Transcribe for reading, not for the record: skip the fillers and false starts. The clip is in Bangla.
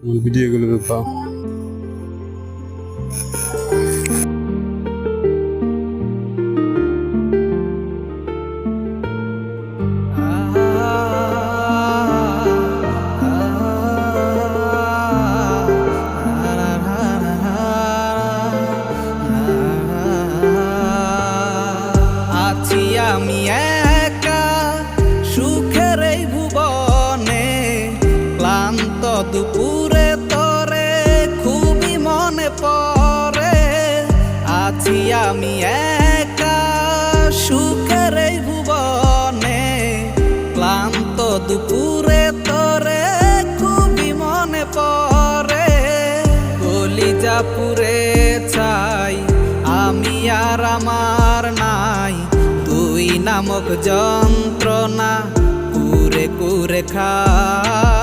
ভিডিওগুলো পাও। আছি আমি একা সুখের এই ভুবনে, ক্লান্ত দুপুরে তরে খুবই মনে পড়ে। আছি আমি একা সুখের এই ভুবনে, ক্লান্ত দুপুরে তরে খুবই মনে পড়ে। কলিজা পুড়ে ছাই আমি আর আমার নাই, তুই নামক যন্ত্রণা কুরে কুরে খায়।